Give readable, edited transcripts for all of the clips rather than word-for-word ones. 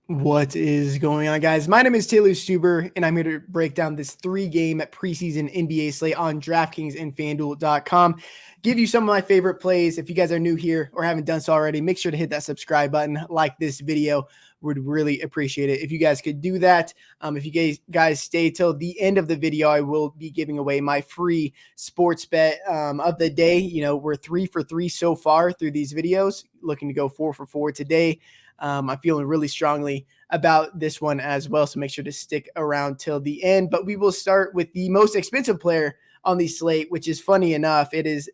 What is going on, guys? My name is Taylor Stuber, and I'm here to break down this 3-game preseason NBA slate on Draftkings and Fanduel.com. Give you some of my favorite plays. If you guys are new here or haven't done so already, make sure to hit that subscribe button, like this video. Would really appreciate it if you guys could do that. If you guys stay till the end of the video, I will be giving away my free sports bet of the day. You know, we're 3 for 3 so far through these videos, looking to go 4 for 4 today. I'm feeling really strongly about this one as well, so make sure to stick around till the end. But we will start with the most expensive player on the slate, which is funny enough. It is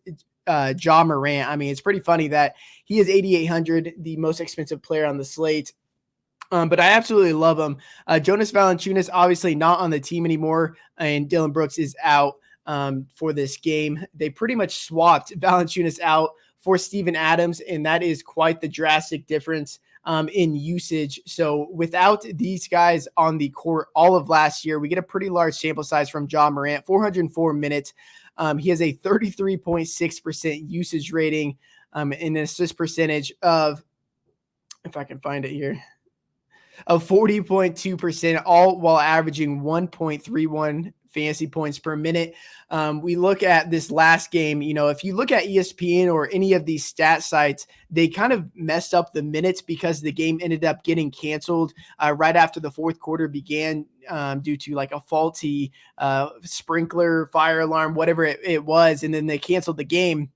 Ja Morant. I mean, it's pretty funny that he is 8,800, the most expensive player on the slate. But I absolutely love him. Jonas Valanciunas obviously not on the team anymore, and Dylan Brooks is out for this game. They pretty much swapped Valanciunas out for Steven Adams, and that is quite the drastic difference in usage. So without these guys on the court all of last year, we get a pretty large sample size from Ja Morant, 404 minutes. He has a 33.6% usage rating, and an assist percentage of, if I can find it here, of 40.2%, all while averaging 1.31 fantasy points per minute. We look at this last game, you know, if you look at ESPN or any of these stat sites, they kind of messed up the minutes because the game ended up getting canceled right after the fourth quarter began due to like a faulty sprinkler, fire alarm, whatever it was. And then they canceled the game.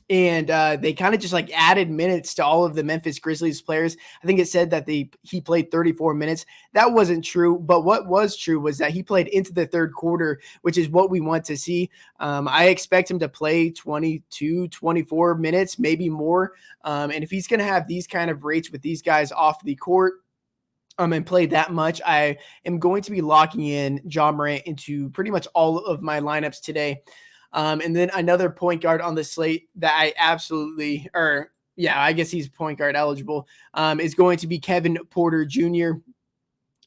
And they kind of just like added minutes to all of the Memphis Grizzlies players. I think it said that he played 34 minutes. That wasn't true. But what was true was that he played into the third quarter, which is what we want to see. I expect him to play 22, 24 minutes, maybe more. And if he's going to have these kind of rates with these guys off the court, and play that much, I am going to be locking in Ja Morant into pretty much all of my lineups today. And then another point guard on the slate that I I guess he's point guard eligible, is going to be Kevin Porter Jr.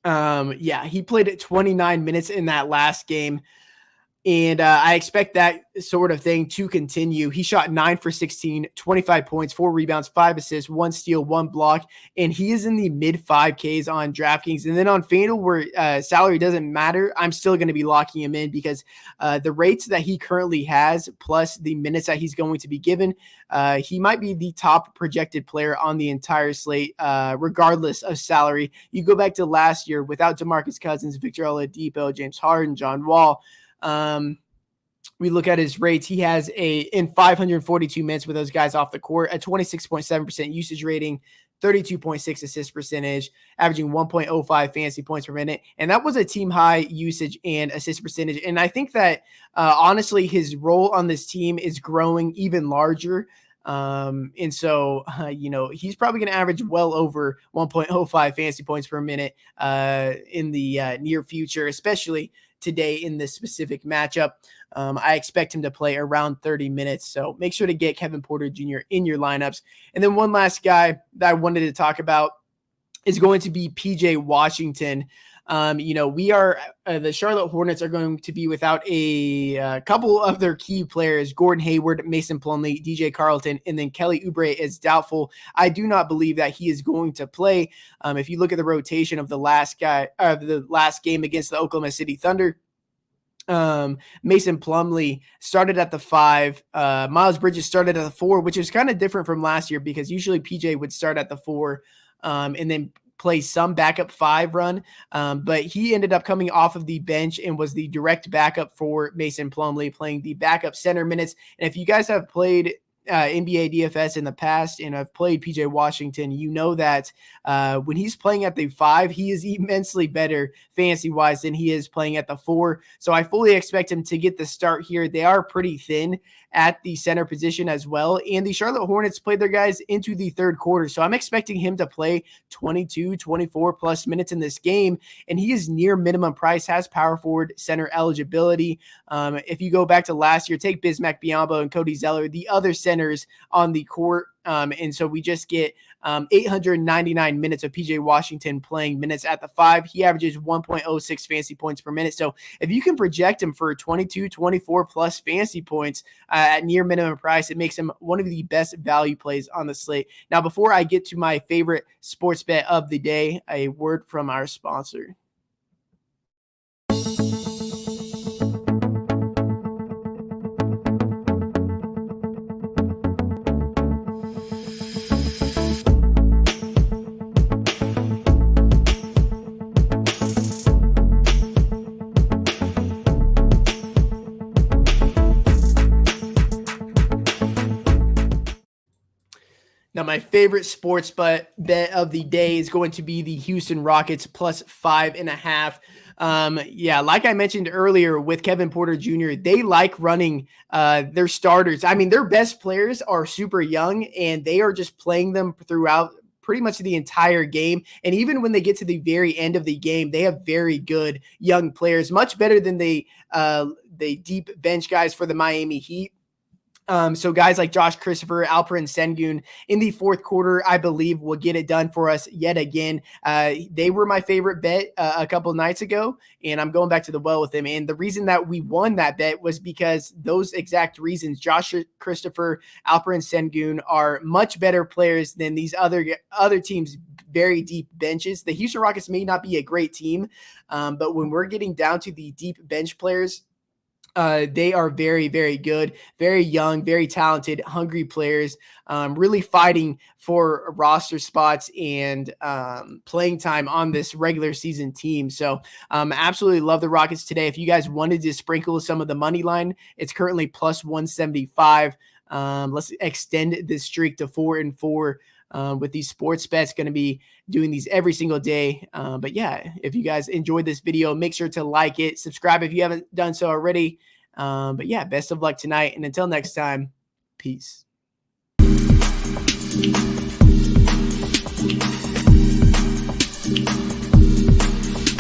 He played at 29 minutes in that last game. And I expect that sort of thing to continue. He shot 9 for 16, 25 points, 4 rebounds, 5 assists, 1 steal, 1 block. And he is in the mid 5Ks on DraftKings. And then on FanDuel, where salary doesn't matter, I'm still going to be locking him in because the rates that he currently has, plus the minutes that he's going to be given, he might be the top projected player on the entire slate, regardless of salary. You go back to last year without DeMarcus Cousins, Victor Oladipo, James Harden, John Wall. We look at his rates. He has in 542 minutes with those guys off the court, a 26.7% usage rating, 32.6 assist percentage, averaging 1.05 fantasy points per minute. And that was a team high usage and assist percentage. And I think that honestly, his role on this team is growing even larger. And so, he's probably going to average well over 1.05 fantasy points per minute in the near future, especially today in this specific matchup. I expect him to play around 30 minutes. So make sure to get Kevin Porter Jr. in your lineups. And then one last guy that I wanted to talk about is going to be PJ Washington. The Charlotte Hornets are going to be without a couple of their key players, Gordon Hayward, Mason Plumlee, DJ Carlton, and then Kelly Oubre is doubtful. I do not believe that he is going to play. If you look at the rotation of the last game against the Oklahoma City Thunder, Mason Plumlee started at the 5. Miles Bridges started at the 4, which is kind of different from last year because usually PJ would start at the 4 and then play some backup 5 run. But he ended up coming off of the bench and was the direct backup for Mason Plumlee, playing the backup center minutes. And if you guys have played NBA DFS in the past and I've played PJ Washington, you know that when he's playing at the 5, he is immensely better fantasy wise than he is playing at the 4. So I fully expect him to get the start here. They are pretty thin at the center position as well. And the Charlotte Hornets played their guys into the third quarter. So I'm expecting him to play 22, 24 plus minutes in this game. And he is near minimum price, has power forward center eligibility. If you go back to last year, take Bismack Biyombo and Cody Zeller, the other centers on the court. And so we just get 899 minutes of PJ Washington playing minutes at the 5. He averages 1.06 fantasy points per minute. So if you can project him for 22, 24 plus fantasy points at near minimum price, it makes him one of the best value plays on the slate. Now, before I get to my favorite sports bet of the day, a word from our sponsor. Now, my favorite sports bet of the day is going to be the Houston Rockets plus 5.5. Yeah, like I mentioned earlier with Kevin Porter Jr., they like running their starters. I mean, their best players are super young, and they are just playing them throughout pretty much the entire game. And even when they get to the very end of the game, they have very good young players, much better than the deep bench guys for the Miami Heat. So guys like Josh Christopher, Alperen Sengun in the fourth quarter, I believe will get it done for us yet again. They were my favorite bet a couple nights ago, and I'm going back to the well with them. And the reason that we won that bet was because those exact reasons. Josh Christopher, Alperen Sengun are much better players than these other teams' very deep benches. The Houston Rockets may not be a great team, but when we're getting down to the deep bench players, they are very, very good, very young, very talented, hungry players, really fighting for roster spots and playing time on this regular season team. So absolutely love the Rockets today. If you guys wanted to sprinkle some of the money line, it's currently plus 175. Let's extend this streak to 4-4. With these sports bets, going to be doing these every single day. But yeah, if you guys enjoyed this video, make sure to like it, subscribe if you haven't done so already. But yeah, best of luck tonight. And until next time, peace.